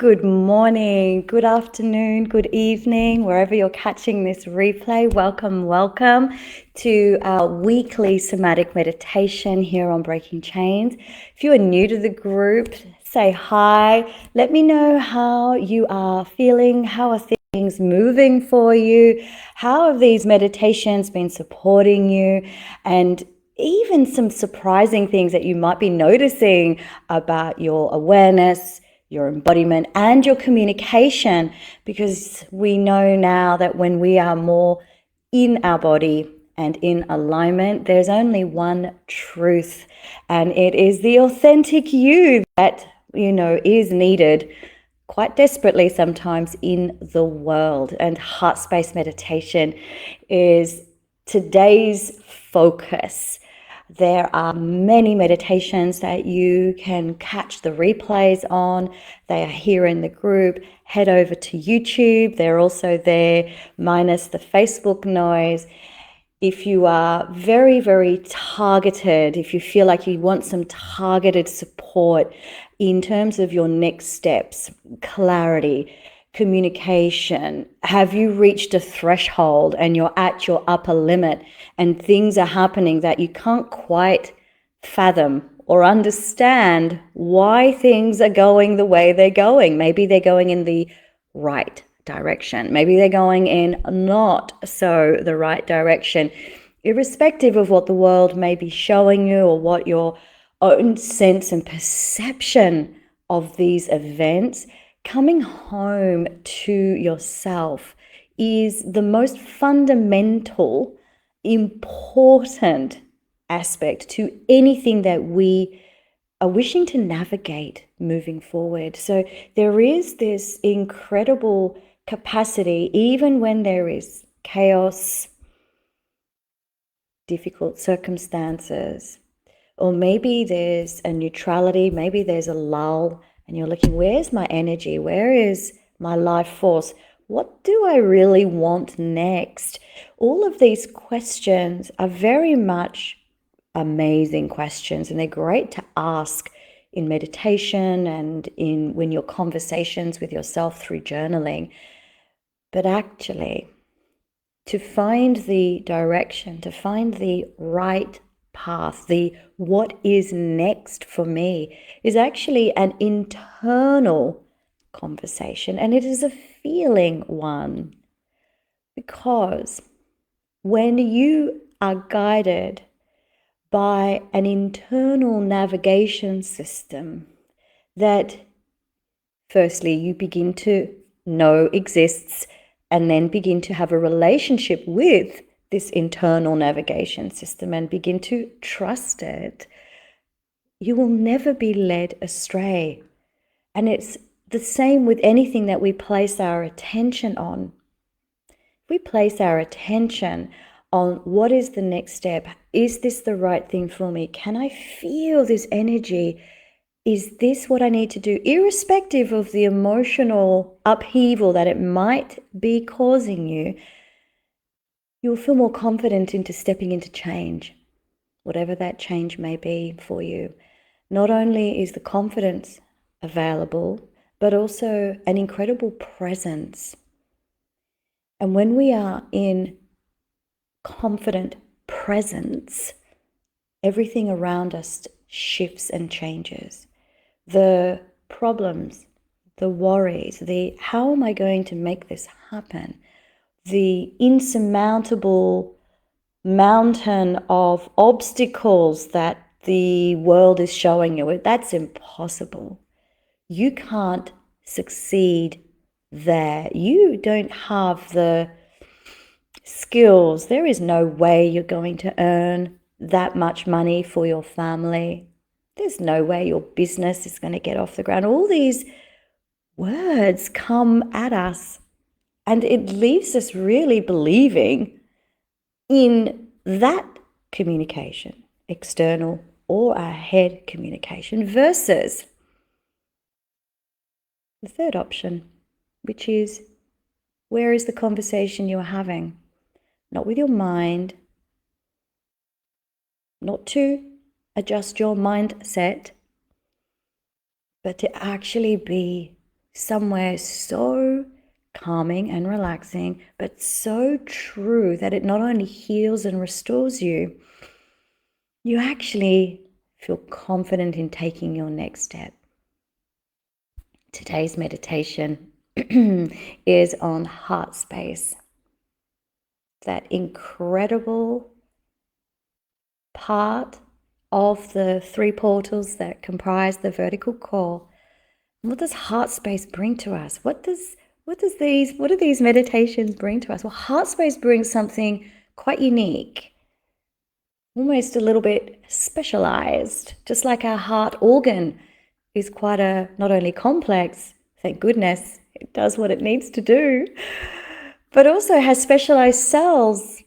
Good morning, good afternoon, good evening, wherever you're catching this replay. Welcome to our weekly somatic meditation here on Breaking Chains. If you are new to the group, say hi. Let me know how you are feeling. How are things moving for you? How have these meditations been supporting you? And even some surprising things that you might be noticing about your awareness, your embodiment, and your communication, because we know now that when we are more in our body and in alignment, there's only one truth, and it is the authentic you that, is needed quite desperately sometimes in the world. And heart space meditation is today's focus. There are many meditations that you can catch the replays on. They are here in the group. Head over to YouTube. They're also there, minus the Facebook noise. If you are very, very targeted, if you feel like you want some targeted support in terms of your next steps, clarity, communication, have you reached a threshold and you're at your upper limit and things are happening that you can't quite fathom or understand why things are going the way they're going? Maybe they're going in the right direction. Maybe they're going in not so the right direction, irrespective of what the world may be showing you or what your own sense and perception of these events. Coming home to yourself is the most fundamental, important aspect to anything that we are wishing to navigate moving forward. So there is this incredible capacity, even when there is chaos, difficult circumstances, or maybe there's a neutrality, maybe there's a lull, and you're looking, where's my energy? Where is my life force? What do I really want next? All of these questions are very much amazing questions, and they're great to ask in meditation and in when your conversations with yourself through journaling. But actually, to find the direction, to find the right path, the what is next for me, is actually an internal conversation, and it is a feeling one, because when you are guided by an internal navigation system that firstly you begin to know exists and then begin to have a relationship with this internal navigation system and begin to trust it, you will never be led astray. And it's the same with anything that we place our attention on. If we place our attention on what is the next step, is this the right thing for me? Can I feel this energy? Is this what I need to do? Irrespective of the emotional upheaval that it might be causing you, you'll feel more confident into stepping into change, whatever that change may be for you. Not only is the confidence available, but also an incredible presence. And when we are in confident presence, everything around us shifts and changes. The problems, the worries, the how am I going to make this happen, the insurmountable mountain of obstacles that the world is showing you, that's impossible. You can't succeed there. You don't have the skills. There is no way you're going to earn that much money for your family. There's no way your business is going to get off the ground. All these words come at us, and it leaves us really believing in that communication, external or our head communication, versus the third option, which is, where is the conversation you're having? Not with your mind, not to adjust your mindset, but to actually be somewhere so calming and relaxing, but so true that it not only heals and restores you, you actually feel confident in taking your next step. Today's meditation is on heart space, that incredible part of the 3 portals that comprise the vertical core. What does heart space bring to us? What do these meditations bring to us? Well, heart space brings something quite unique, almost a little bit specialized, just like our heart organ is quite not only complex, thank goodness, it does what it needs to do, but also has specialized cells,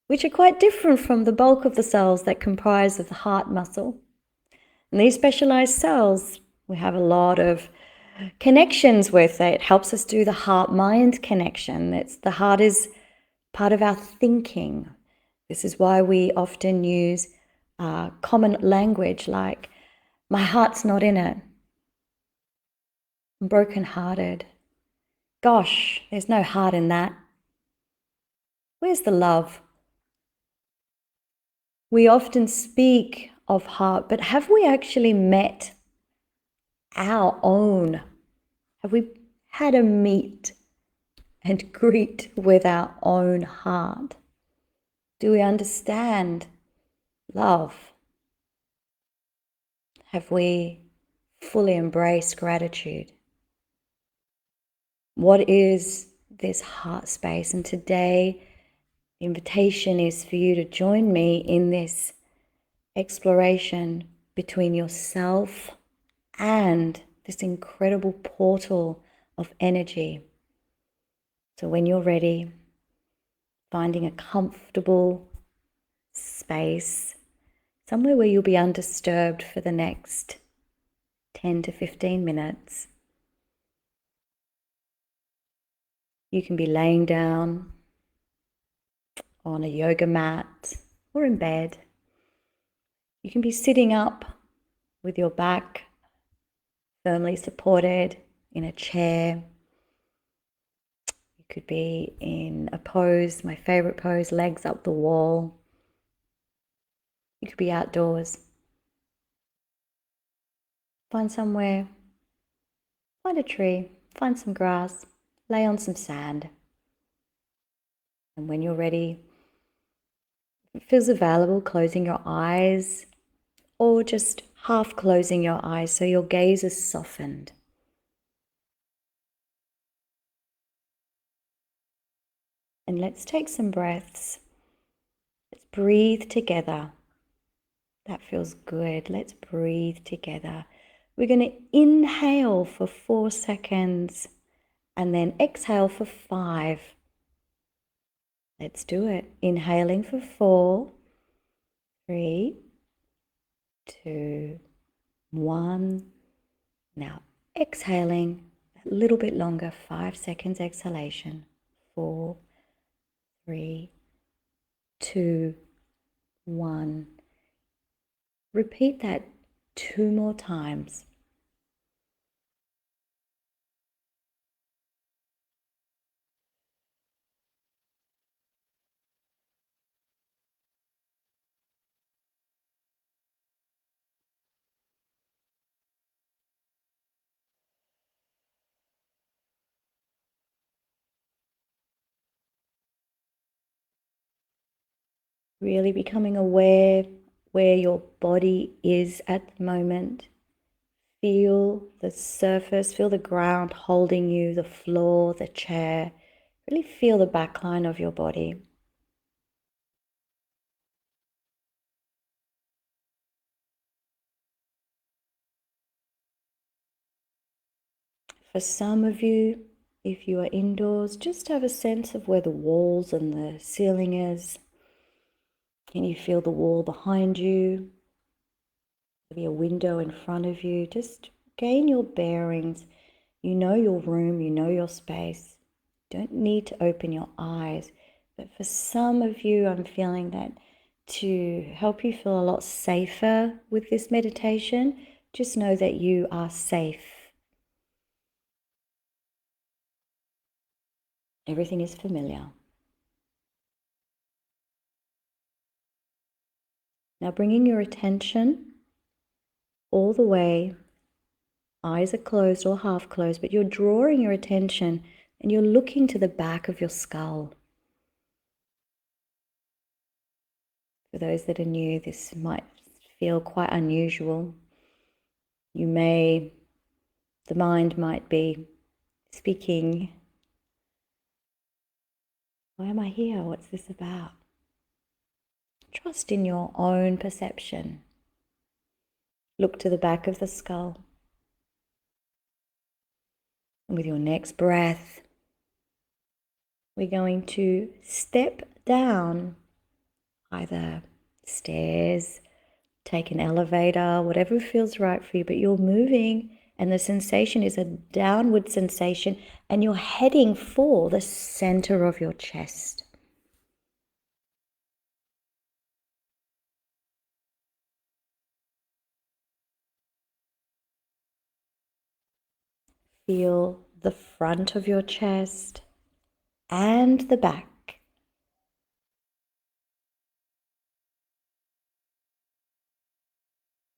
which are quite different from the bulk of the cells that comprise of the heart muscle. And these specialized cells, we have a lot of connections with. It helps us do the heart-mind connection. The heart is part of our thinking. This is why we often use common language like, my heart's not in it. I'm brokenhearted. Gosh, there's no heart in that. Where's the love? We often speak of heart, but have we actually met our own? Have we had a meet and greet with our own heart? Do we understand love? Have we fully embraced gratitude? What is this heart space? And today, the invitation is for you to join me in this exploration between yourself and this incredible portal of energy. So when you're ready, finding a comfortable space, somewhere where you'll be undisturbed for the next 10 to 15 minutes. You can be laying down on a yoga mat or in bed. You can be sitting up with your back firmly supported in a chair. You could be in a pose, my favorite pose, legs up the wall. You could be outdoors. Find somewhere, find a tree, find some grass, lay on some sand. And when you're ready, if it feels available, closing your eyes or just half closing your eyes so your gaze is softened. And let's take some breaths. Let's breathe together. That feels good. Let's breathe together. We're going to inhale for 4 seconds and then exhale for 5. Let's do it. Inhaling for 4, 3, 2, 1. Now exhaling a little bit longer, 5 seconds exhalation. 4, 3, 2, 1. Repeat that 2 more times. Really becoming aware where your body is at the moment. Feel the surface, feel the ground holding you, the floor, the chair. Really feel the back line of your body. For some of you, if you are indoors, just have a sense of where the walls and the ceiling is. Can you feel the wall behind you? Maybe a window in front of you. Just gain your bearings. You know your room, you know your space. You don't need to open your eyes. But for some of you, I'm feeling that to help you feel a lot safer with this meditation, just know that you are safe. Everything is familiar. Now bringing your attention all the way, eyes are closed or half closed, but you're drawing your attention and you're looking to the back of your skull. For those that are new, this might feel quite unusual. The mind might be speaking, why am I here? What's this about? Trust in your own perception. Look to the back of the skull. And with your next breath, we're going to step down, either stairs, take an elevator, whatever feels right for you, but you're moving and the sensation is a downward sensation and you're heading for the center of your chest. Feel the front of your chest and the back.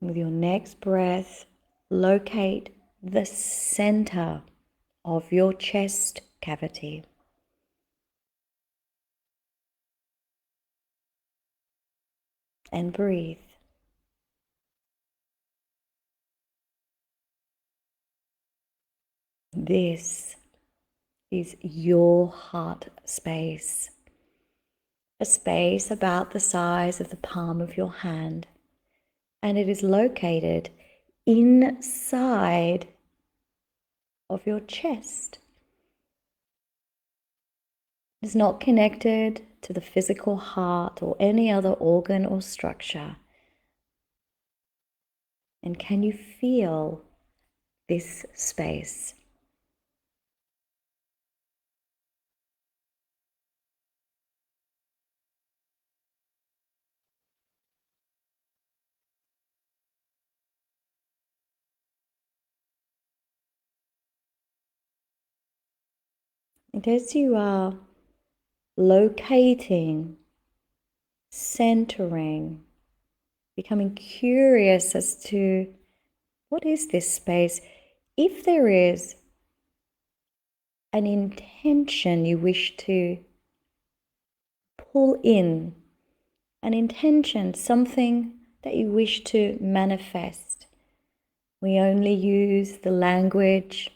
With your next breath, locate the center of your chest cavity. And breathe. This is your heart space. A space about the size of the palm of your hand. And it is located inside of your chest. It's not connected to the physical heart or any other organ or structure. And can you feel this space? And as you are locating, centering, becoming curious as to what is this space, if there is an intention you wish to pull in, an intention, something that you wish to manifest. We only use the language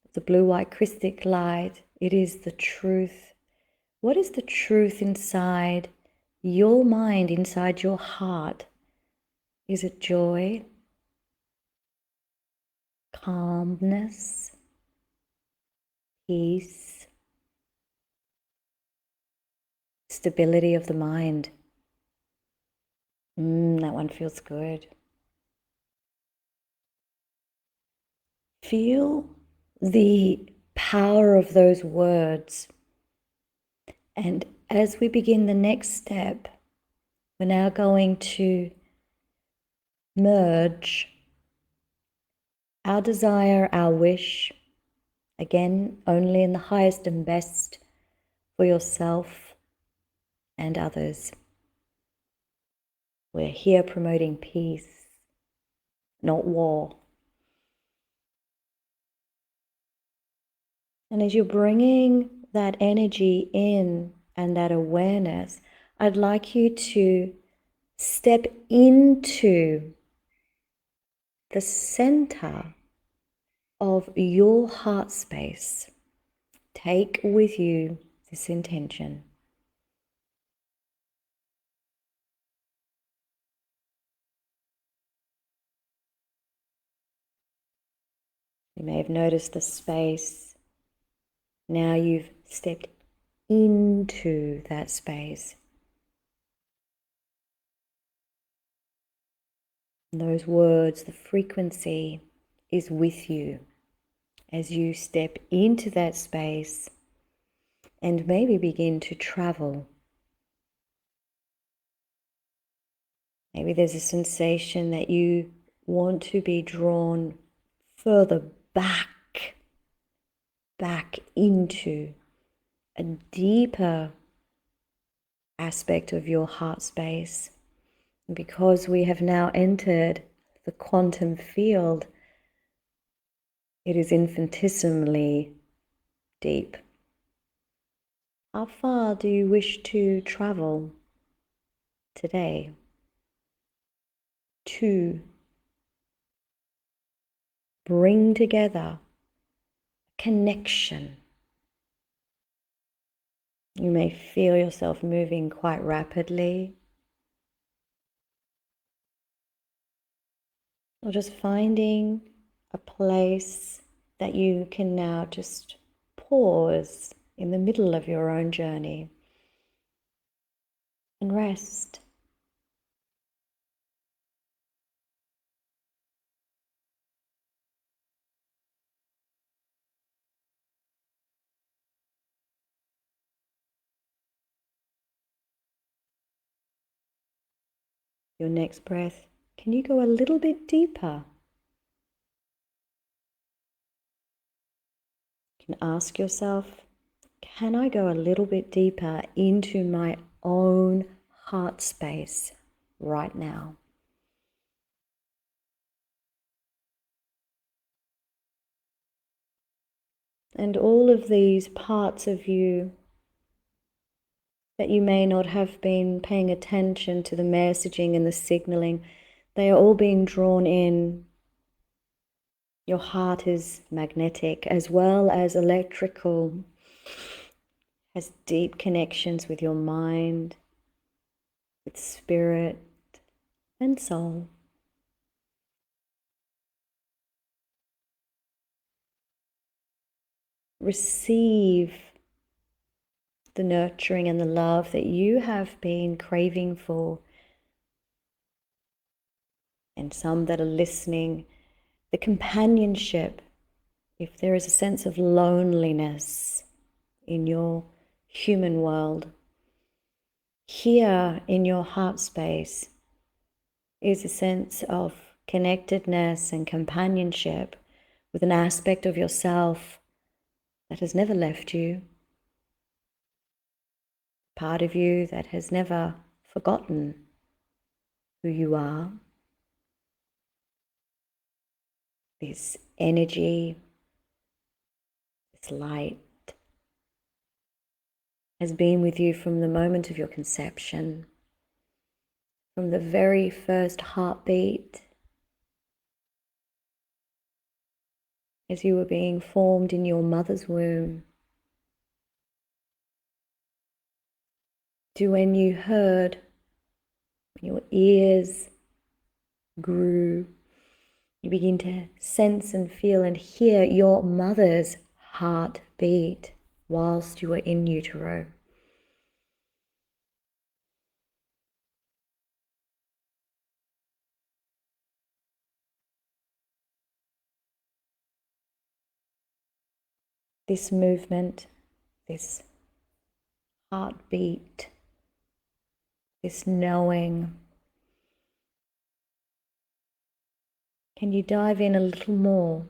of the blue-white crystalline light. It is the truth. What is the truth inside your mind, inside your heart? Is it joy, calmness, peace, stability of the mind? That one feels good. Feel the power of those words. And as we begin the next step, we're now going to merge our desire, our wish, again, only in the highest and best for yourself and others. We're here promoting peace, not war. And as you're bringing that energy in and that awareness, I'd like you to step into the center of your heart space. Take with you this intention. You may have noticed the space. Now you've stepped into that space. And those words, the frequency is with you as you step into that space and maybe begin to travel. Maybe there's a sensation that you want to be drawn further back into a deeper aspect of your heart space. And because we have now entered the quantum field, it is infinitesimally deep. How far do you wish to travel today to bring together connection? You may feel yourself moving quite rapidly, or just finding a place that you can now just pause in the middle of your own journey and rest. Your next breath, can you go a little bit deeper? You can ask yourself, can I go a little bit deeper into my own heart space right now? And all of these parts of you that you may not have been paying attention to the messaging and the signaling, they are all being drawn in. Your heart is magnetic as well as electrical, has deep connections with your mind, with spirit and soul. Receive the nurturing and the love that you have been craving for. And some that are listening, the companionship, if there is a sense of loneliness in your human world, here in your heart space is a sense of connectedness and companionship with an aspect of yourself that has never left you, part of you that has never forgotten who you are. This energy, this light has been with you from the moment of your conception, from the very first heartbeat, as you were being formed in your mother's womb, to when you heard, when your ears grew, you begin to sense and feel and hear your mother's heartbeat whilst you were in utero. This movement, this heartbeat, this knowing. Can you dive in a little more?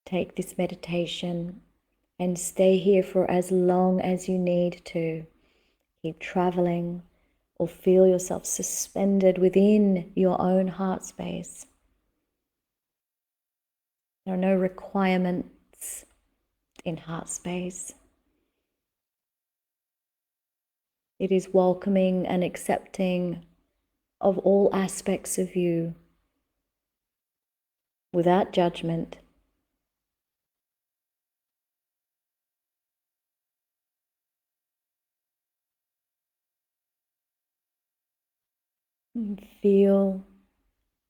Take this meditation and stay here for as long as you need to. Keep traveling or feel yourself suspended within your own heart space. There are no requirements in heart space. It is welcoming and accepting of all aspects of you without judgment. And feel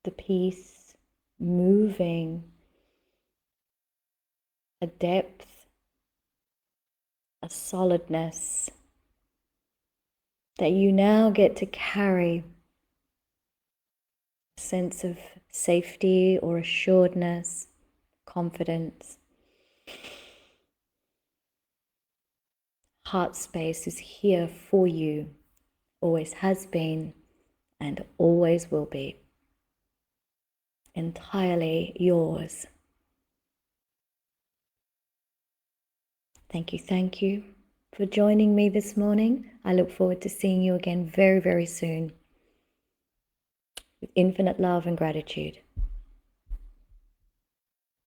the peace moving, a depth, a solidness that you now get to carry, a sense of safety or assuredness, confidence. Heart space is here for you, always has been, and always will be. Entirely yours. Thank you for joining me this morning. I look forward to seeing you again very, very soon. With infinite love and gratitude.